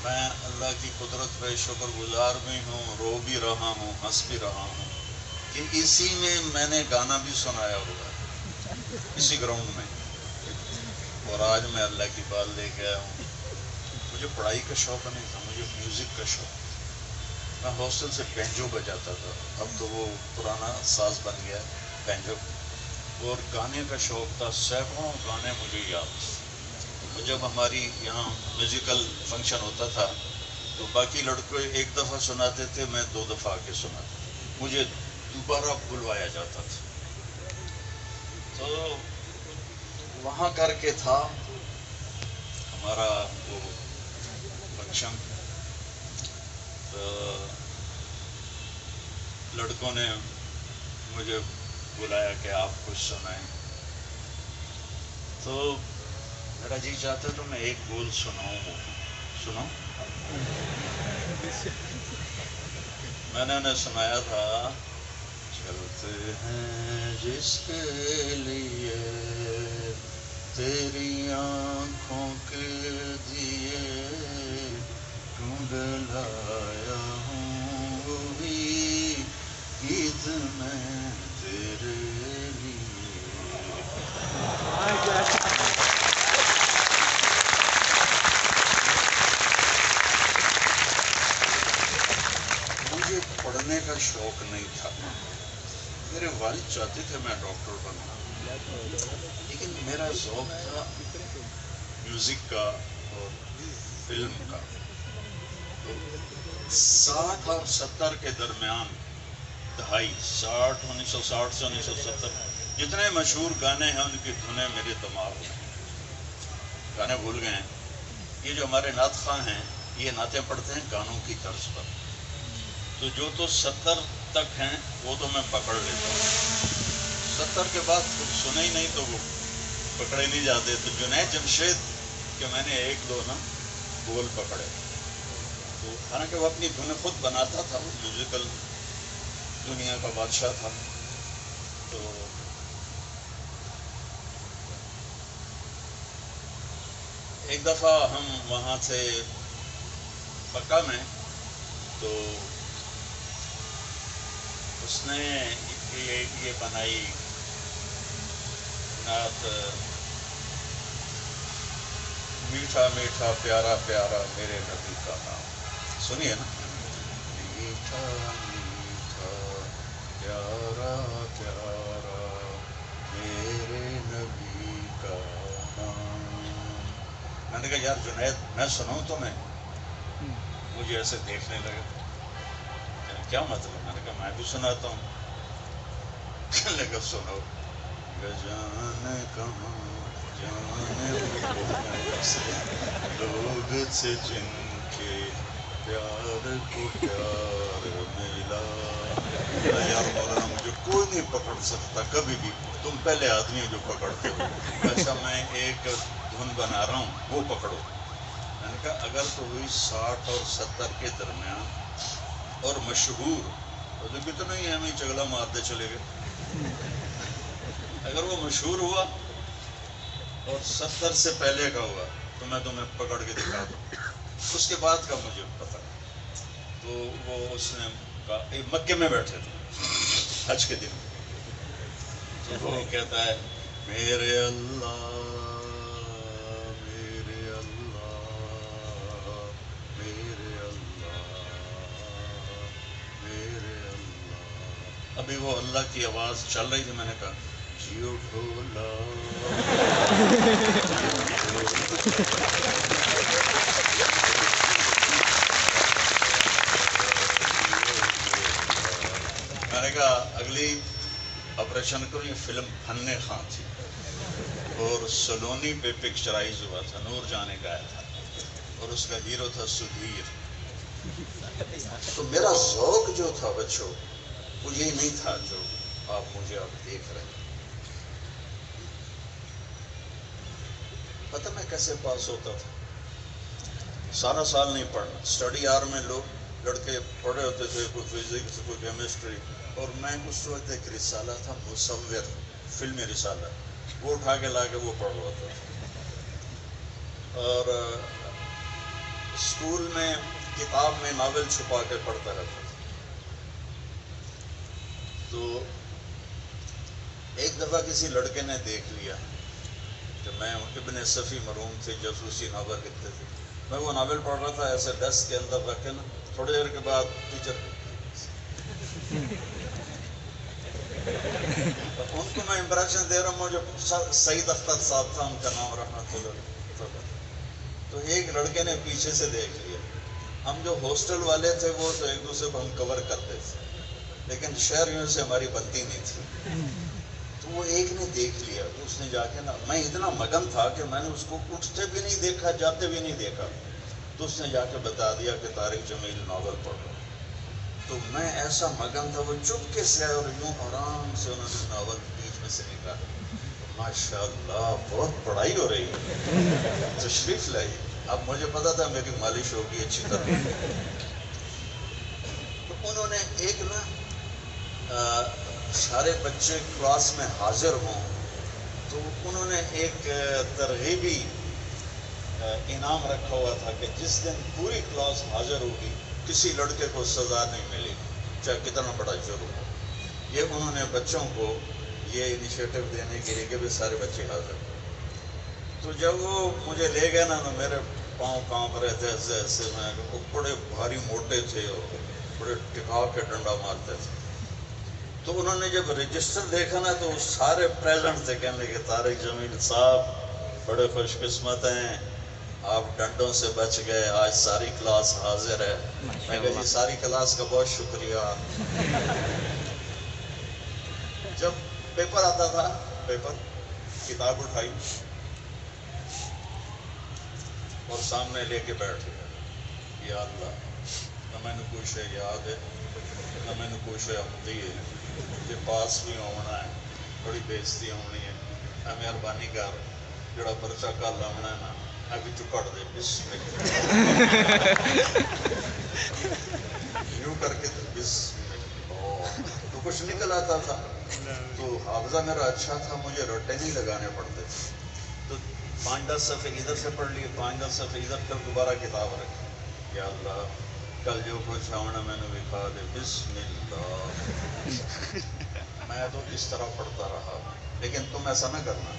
میں اللہ کی قدرت پہ شکر گزار بھی ہوں، رو بھی رہا ہوں، ہنس بھی رہا ہوں کہ اسی میں نے گانا بھی سنایا ہوا ہے، اسی گراؤنڈ میں، اور آج میں اللہ کی بات لے کے آیا ہوں۔ مجھے پڑھائی کا شوق نہیں تھا، مجھے میوزک کا شوق۔ میں ہاسٹل سے بینجو بجاتا تھا، اب تو وہ پرانا ساز بن گیا بینجو، اور گانے کا شوق تھا، سینکڑوں گانے مجھے یاد تھے۔ جب ہماری یہاں میوزیکل فنکشن ہوتا تھا تو باقی لڑکے ایک دفعہ سناتے تھے، میں 2 دفعہ آ کے سناتا، مجھے دوبارہ بلوایا جاتا تھا۔ تو وہاں کر کے تھا ہمارا وہ فنکشن، تو لڑکوں نے مجھے بلایا کہ آپ کچھ سنائیں، تو میرا جی چاہتا تو میں ایک بول سناؤں۔ میں نے انہیں سنایا تھا، چلتے ہیں جس کے لیے تیری آنکھوں کے دیے ڈھونڈلایا ہوں، وہی گیت میں تیرے لیے۔ مجھے پڑھنے کا شوق نہیں تھا، میرے والد چاہتے تھے میں ڈاکٹر بنوں، لیکن میرا ذوق تھا میوزک کا اور فلم کا۔ 60 اور 70 کے درمیان، دہائی 1960 سے 1970، جتنے مشہور گانے ہیں ان کی دھنیں میرے دماغ میں، گانے بھول گئے ہیں۔ یہ جو ہمارے نعت خواں ہیں یہ نعتیں پڑھتے ہیں گانوں کی طرز پر، تو جو تو 70 تک ہیں وہ تو میں پکڑ لیتا ہوں، 70 کے بعد کچھ سنے ہی نہیں تو وہ پکڑے نہیں جاتے۔ تو جنید جمشید کے میں نے 1-2 نا بول پکڑے، تو حالانکہ وہ اپنی دھنیں خود بناتا تھا، وہ میوزیکل دنیا کا بادشاہ تھا۔ تو ایک دفعہ ہم وہاں سے مکہ میں، تو اس نے یہ بنائی نعت، میٹھا میٹھا پیارا پیارا میرے نبی کا نام، سنیے نا، میٹھا میٹھا پیارا پیارا میرے نبی کا نام۔ میں نے کہا یار جنید میں سناؤں تو میں، مجھے ایسے دیکھنے لگا، کیا مطلب؟ میں نے کہا میں بھی سناتا ہوں۔ کہنے لگا سنو، جانے کہاں جانے لوگ سے جن کے پیار کو پیار ملا، یار مولانا مجھے کوئی نہیں پکڑ سکتا کبھی بھی، تم پہلے آدمی جو پکڑتے ہو۔ اچھا میں ایک دھن بنا رہا ہوں وہ پکڑو۔ میں نے کہا اگر تو ہوئی 60 اور 70 کے درمیان اور مشہور، تو کتنا ہی ہمیں چگلا مارتے چلے گئے، اگر وہ مشہور ہوا اور 70 سے پہلے کا ہوا تو میں تمہیں پکڑ کے دکھا دوں، اس کے بعد کا مجھے پتا۔ تو وہ اس نے کہا، مکے میں بیٹھے تھے حج کے دن، تو وہ کہتا ہے میرے اللہ میرے اللہ میرے اللہ میرے اللہ۔ ابھی وہ اللہ کی آواز چل رہی تھی، میں نے کہا جیو ڈھولا میں نے کہا اگلی آپریشن کروں، یہ فلم فن خاں تھی اور سلونی پہ پکچرائز ہوا تھا، نور جانے گایا تھا اور اس کا ہیرو تھا سدھیر۔ تو میرا ذوق جو تھا بچوں وہ یہی نہیں تھا جو آپ مجھے اب دیکھ رہے ہیں۔ پتہ میں کیسے پاس ہوتا تھا؟ سارا سال نہیں پڑھنا، اسٹڈی آر میں لوگ لڑکے پڑھے ہوتے تھے، کوئی فزکس کوئی کیمسٹری، اور میں اس وقت ایک رسالہ تھا مصور، فلمی رسالہ، وہ اٹھا کے لا کے وہ پڑھ رہا تھا، اور اسکول میں کتاب میں ناول چھپا کے پڑھتا رہتا تھا. تو ایک دفعہ کسی لڑکے نے دیکھ لیا کہ میں ابن صفی مرحوم تھے، جاسوسی ناول لکھتے تھے. میں وہ ناول پڑھ رہا تھا ایسے ڈیسک کے اندر رکھ کے نا. تھوڑی دیر کے بعد ٹیچر ان کو میں امپریشن دے رہا ہوں. جو سعید اختر صاحب تھا، ان کا نام رحمت اللہ. تو ایک لڑکے نے پیچھے سے دیکھ لیا. ہم جو ہاسٹل والے تھے وہ تو ایک دوسرے کو ہم کور کرتے تھے، لیکن شہریوں سے ہماری بنتی نہیں تھی. تو وہ ایک نے دیکھ لیا. تو اس نے جا کے نا، میں اتنا مگن تھا کہ میں نے اس کو اٹھتے بھی نہیں دیکھا، جاتے بھی نہیں دیکھا. تو اس نے جا کے بتا دیا کہ طارق جمیل ناول پڑھ رہا. تو میں ایسا مگن تھا، وہ چپکے سے اور یوں آرام سے انہوں نے ناول بیچ میں سے نکالا. ماشاء اللہ بہت پڑھائی ہو رہی ہے، تشریف لائی. اب مجھے پتا تھا میری مالش ہوگی اچھی طرح. تو انہوں نے ایک نا سارے بچے کلاس میں حاضر ہوں، تو انہوں نے ایک ترغیبی انعام رکھا ہوا تھا کہ جس دن پوری کلاس حاضر ہوگی کسی لڑکے کو سزا نہیں ملے گی، چاہے کتنا بڑا جرم ہو. یہ انہوں نے بچوں کو یہ انیشیٹو دینے کے لیے کہ بھی سارے بچے حاضر. تو جب وہ مجھے لے گئے نا، میرے پاؤں کانپ رہے تھے ایسے ایسے. میں وہ بڑے بھاری موٹے تھے اور بڑے ٹکا کے ڈنڈا مارتے تھے. تو انہوں نے جب رجسٹر دیکھا نا تو سارے پریزنٹ تھے. کہنے لگے طارق جمیل صاحب بڑے خوش قسمت ہیں، آپ ڈنڈوں سے بچ گئے، آج ساری کلاس حاضر ہے. میں کہا جی ساری کلاس کا بہت شکریہ. جب پیپر آتا تھا، پیپر کتاب اٹھائی اور سامنے لے کے بیٹھ گیا. یا اللہ، نہ میں نے کوئی شے یاد ہے، نہ میں نے کوئی شے آتی ہے. مجھے پاس بھی ہونا ہے، بڑی بےزتی ہونی ہے. مہربانی کر جڑا پرچہ کل لاونا ہے نا، ابھی تو کٹ دے. بسم اللہ یوں کر کے بسم اللہ. تو کچھ نکل آتا تھا. تو حافظہ میرا اچھا تھا، مجھے رٹے نہیں لگانے پڑتے تھے. تو 5-10 صفحے ادھر سے پڑھ لیے، 5-10 صفحے ادھر، پھر دوبارہ کتاب رکھی. یا اللہ کل جو کچھ آنا میں نے لکھا دے. بسم اللہ. میں تو اس طرح پڑھتا رہا، لیکن تم ایسا نہ کرنا.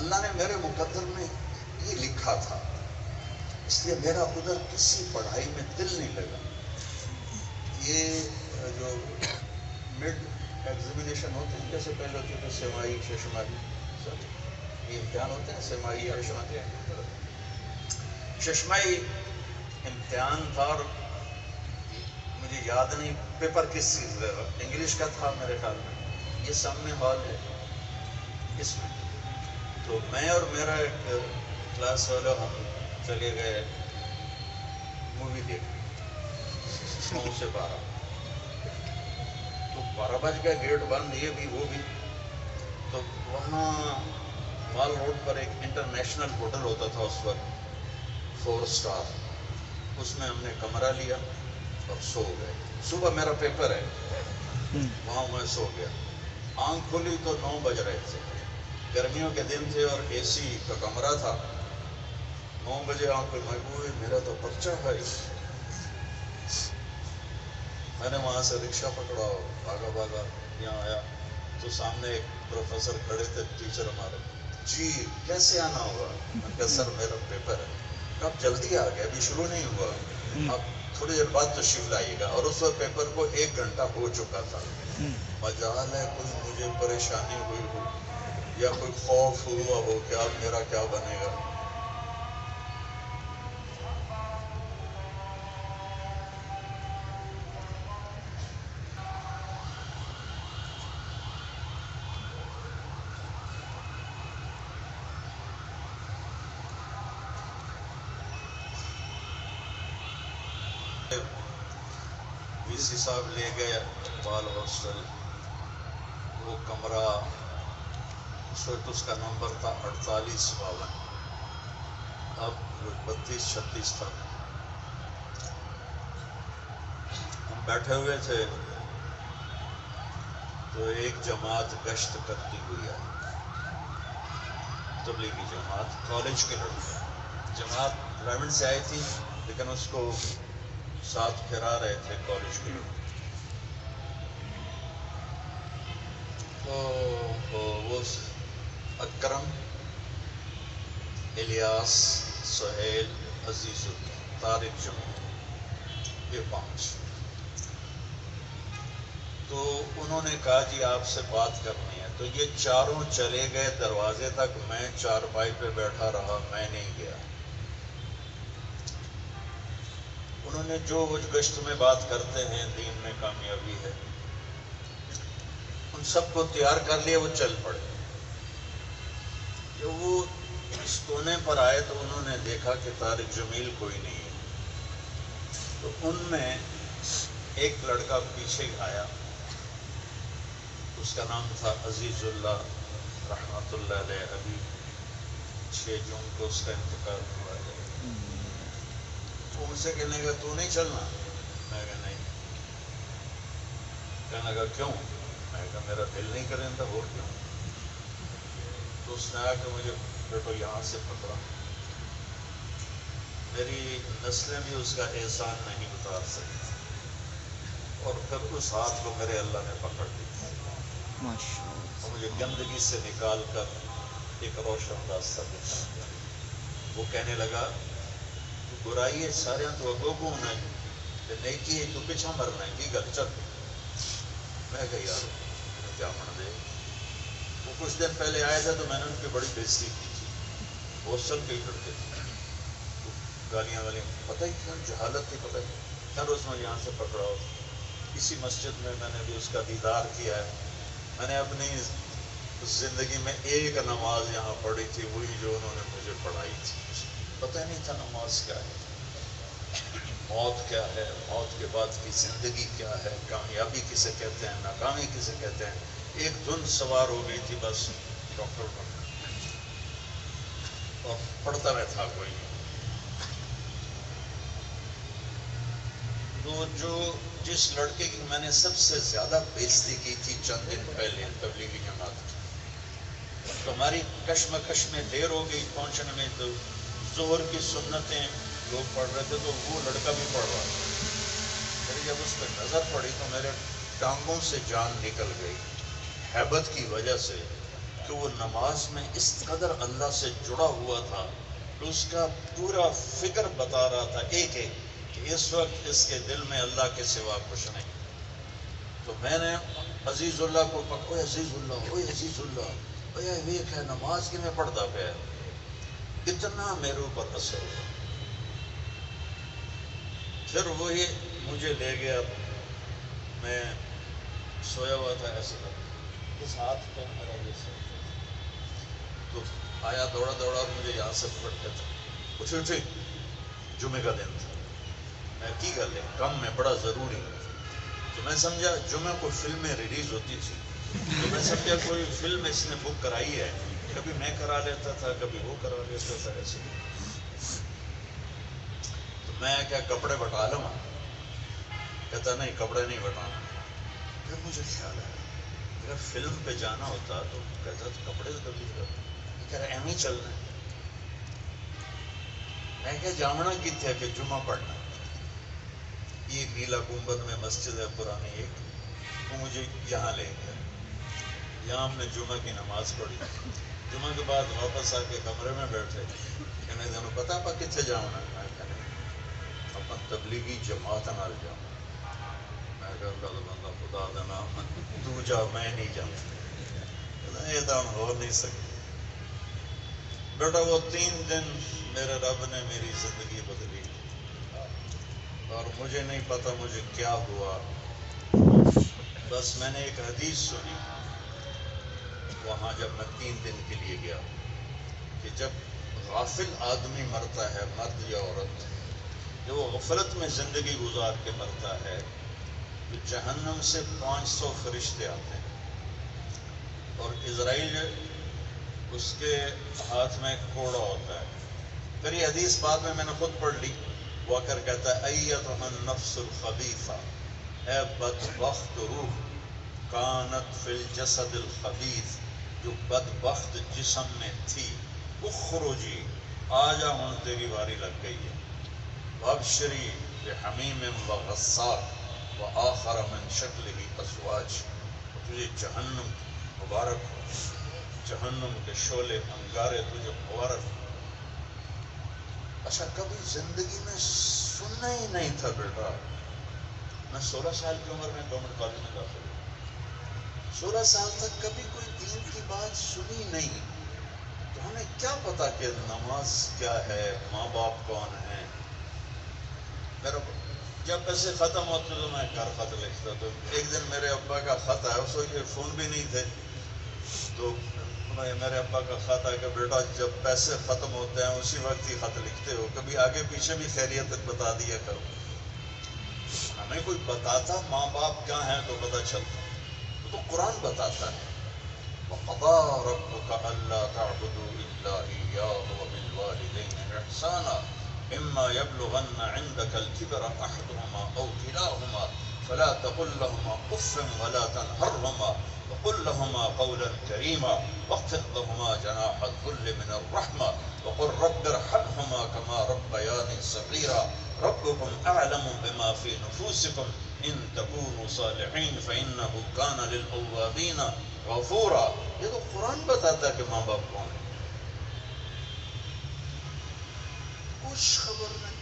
اللہ نے میرے مقدر میں یہ لکھا تھا، اس لیے میرا ادھر کسی پڑھائی میں دل نہیں لگا. یہ جو مڈ ایگزامینیشن ہوتے ہیں، جیسے پہلے ہوتے تھے سیمائی ششماہی، یہ امتحان ہوتے ہیں سیمائی اور ششماہی امتحان تھا. اور مجھے یاد نہیں پیپر کس چیز کا، انگلش کا تھا میرے خیال میں. یہ سامنے ہال ہے اس میں. تو میں اور میرا ایک کلاس والا ہم چلے گئے مووی دیکھنے 9 سے 12. تو 12 بج گئے، گیٹ بند، یہ بھی وہ بھی. تو وہاں مال روڈ پر ایک انٹرنیشنل ہوٹل ہوتا تھا اس وقت، 4 اسٹار. اس میں ہم نے کمرہ لیا اور سو گئے. صبح میرا پیپر ہے، وہاں میں سو گیا. آنکھ کھلی تو 9 بج رہے تھے، گرمیوں کے دن تھے اور اے سی کا کمرہ تھا. 9 بجے آنکھ کھلی، میں کہا میرا تو پرچہ ہے. میں نے وہاں سے رکشہ پکڑا، بھاگا یہاں آیا. تو سامنے ایک پروفیسر کھڑے تھے، ٹیچر ہمارے. جی کیسے آنا ہوگا؟ میں کہا سر میرا پیپر ہے. اب جلدی آ گیا، ابھی شروع نہیں ہوا، اب تھوڑی دیر بعد تشریف لائیے گا. اور اس وقت پیپر کو 1 گھنٹہ ہو چکا تھا. مجال ہے کوئی مجھے پریشانی ہوئی ہو یا کوئی خوف ہوا ہو کہ اب میرا کیا بنے گا. وی سی صاحب لے گئے اقبال ہاسٹل. وہ کمرہ اس وقت اس کا نمبر تھا 4852، اب 32-36 تھا. ہم بیٹھے ہوئے تھے تو ایک جماعت گشت کرتی ہوئی آئی، تبلیغی جماعت، کالج کے لڑکے. جماعت ڈرائیونڈ سے آئی تھی لیکن اس کو ساتھ پھرا رہے تھے کالج کے لوگ. تو وہ اکرم، الیاس، سہیل، عزیز اللہ، طارق جمیل، یہ 5. تو انہوں نے کہا جی آپ سے بات کرنی ہے. تو یہ چاروں چلے گئے دروازے تک، میں چارپائی پہ بیٹھا رہا، میں نہیں گیا. انہوں نے جو گشت میں بات کرتے ہیں دین میں کامیابی ہے، ان سب کو تیار کر لیا، وہ چل پڑے. جب وہ اس کونے پر آئے تو انہوں نے دیکھا کہ طارق جمیل کوئی نہیں ہے. تو ان میں ایک لڑکا پیچھے آیا، اس کا نام تھا عزیز اللہ رحمۃ اللہ علیہ. ابھی 6 جون کو اس کا انتقال ہوا ہے. وہ مجھ سے کہنے لگا تو نہیں چلنا؟ میں کہا نہیں. کہنے لگا کیوں؟ میں کہا میرا دل نہیں کریں تھا. اور کیوں؟ تو اس نے آ کے مجھے بیٹو یہاں سے پکڑا. میری نسلیں بھی اس کا احسان نہیں اتار سکتی، اور پھر اس ہاتھ کو میرے اللہ نے پکڑ لیا اور مجھے گندگی سے نکال کر ایک روشن راستہ دکھایا. وہ کہنے لگا تو برائی ہے سارے تو اگو کو ہونا ہے، نیکی ہے تو پیچھا مرنا ہے، کی گل چل. میں کہا یار جامن دے. وہ کچھ دن پہلے آئے تھے تو میں نے ان کی بڑی بےزتی کی تھی. ہاسٹل پہ ہی کرتے تھے، گالیاں والیاں، پتہ ہی کیا جہالت تھی، پتہ ہی. خیر اس میں یہاں سے پکڑا. اسی مسجد میں میں نے بھی اس کا دیدار کیا ہے. میں نے اپنی زندگی میں ایک نماز یہاں پڑھی تھی، وہی جو انہوں نے مجھے پڑھائی تھی. پتہ ہی نہیں تھا نماز کیا ہے، موت کیا ہے، موت کے بعد کی زندگی کیا ہے، کامیابی کسے کہتے ہیں، ناکامی کسے کہتے ہیں. ایک دھن سوار ہو گئی تھی بس ڈاکٹر بننا، اور پڑھتا میں تھا کوئی نہیں. تو جس لڑکے کی میں نے سب سے زیادہ بےزتی کی تھی چند دن پہلے تبلیغی جماعت کی، تو ہماری کشمکش میں دیر ہو گئی پہنچنے میں. تو ظہر کی سنتیں لوگ پڑھ رہے تھے تو وہ لڑکا بھی پڑھ رہا تھا. پھر جب اس پہ نظر پڑی تو میرے ٹانگوں سے جان نکل گئی ہیبت کی وجہ سے، کہ وہ نماز میں اس قدر اللہ سے جڑا ہوا تھا کہ اس کا پورا فکر بتا رہا تھا ایک ایک کہ اس وقت اس کے دل میں اللہ کے سوا کچھ نہیں. تو میں نے عزیز اللہ کو پکڑا، عزیز اللہ، اوے عزیز اللہ، اوے ویک ہے نماز کی میں پڑھتا پیا. اتنا میرے اوپر اثر ہوا. پھر وہی مجھے لے گیا، میں سویا ہوا تھا ایسے لگا اس ہاتھ پہ میرا یہ سر. تو آیا دوڑا دوڑا اور مجھے یہاں سے پکڑ تھا. اٹھی جمعے کا دن تھا. میں کی گل ہے کم میں بڑا ضروری. تو میں سمجھا جمعہ کو فلمیں ریلیز ہوتی تھی، تو میں سمجھا کوئی فلم اس نے بک کرائی ہے. کبھی میں کرا لیتا تھا، کبھی وہ کرا لیتا تھا ایسے. تو میں کیا کپڑے بٹا لوں؟ کہتا نہیں کپڑے نہیں بٹانا. پھر مجھے خیال آیا اگر فلم پہ جانا ہوتا تو کہتا تو کپڑے تو کبھی کہہ رہا ایم ہی چلنا ہے. میں کیا جامنا کتنے کہ جمعہ پڑھنا. یہ نیلا گنبد میں مسجد ہے پرانی ایک، وہ مجھے یہاں لے گیا. یہاں ہم نے جمعہ کی نماز پڑھی. جمعہ کے بعد واپس آ کے کمرے میں بیٹھے. کہنے دونوں پتا پا کتنے جاؤنا؟ میں کہنے اپن تبلیغی جماعت نال جاؤں. میں کہا اللہ بندہ خدا دا نام تو جا، میں نہیں جاؤں. یہ تو ہم ہو نہیں سکتے. بیٹا وہ 3 دن میرے رب نے میری زندگی بدلی، اور مجھے نہیں پتا مجھے کیا ہوا. بس میں نے ایک حدیث سنی وہاں جب میں 3 دن کے لیے گیا کہ جب غافل آدمی مرتا ہے، مرد یا عورت، جب وہ غفلت میں زندگی گزار کے مرتا ہے تو جہنم سے 500 فرشتے آتے ہیں، اور اسرائیل اس کے ہاتھ میں کوڑا ہوتا ہے. پھر یہ حدیث بعد میں نے خود پڑھ لی. وہ کر کہتا ہے ایتھا النفس الخبیثہ، اے بدبخت روح کانت فی الجسد الخبیث، جو بدبخت جسم میں تھی، اخرجی آ جا ہوں تیری باری لگ گئی ہے. وابشری بحمیم وغساق وآخر من شکلہ ازواج. تجھے جہنم مبارک ہو، جہنم کے شعلے انگارے تجھے مبارک ہو. اچھا کبھی زندگی میں سننا ہی نہیں تھا بیٹا. میں 16 سال کی عمر میں گورنمنٹ کالج میں داخل ہوں. 16 سال تک کبھی کوئی دین کی بات سنی نہیں. تو ہمیں کیا پتا کہ نماز کیا ہے، ماں باپ کون ہیں. میرا جب پیسے ختم ہوتے تو میں گھر خط لکھتا. تو ایک دن میرے ابا کا خط آیا، اس وقت فون بھی نہیں تھے. تو میرے ابا کا خط آیا کہ بیٹا جب پیسے ختم ہوتے ہیں اسی وقت ہی خط لکھتے ہو، کبھی آگے پیچھے بھی خیریت بتا دیا کرو. ہمیں کوئی بتاتا ماں باپ کیا ہیں تو پتہ چلتا. تو قرآن بتاتا ہے وَقَضَىٰ رَبُّكَ أَلَّا تَعْبُدُوا إِلَّا إِيَّاهُ وَبِالْوَالِدَيْنِ إِحْسَانًا إِمَّا يَبْلُغَنَّ عِندَكَ الْكِبَرَ أَحَدُهُمَا أَوْ كِلَاهُمَا فَلَا تَقُل لَّهُمَا أُفٍّ وَلَا تَنْهَرْهُمَا وَقُل لَّهُمَا قَوْلًا كَرِيمًا وَاخْفِضْ لَهُمَا جَنَاحَ الذُّلِّ مِنَ الرَّحْمَةِ وَقُل رَّبِّ ارْحَمْهُمَا كَمَا رَبَّيَانِي صَغِيرًا رَبُّكُمْ أَعْلَمُ بِمَا فِي نُفُوسِكُمْ إِن تَكُونُوا صَالِحِينَ فَإِنَّهُ كَانَ لِلْأَوَّابِينَ غفورا. یہ تو قرآن بتاتا ہے کہ ماں باپ کون ہے. کچھ خبر نہیں.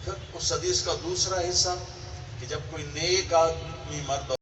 پھر اس حدیث کا دوسرا حصہ کہ جب کوئی نیک آدمی مرد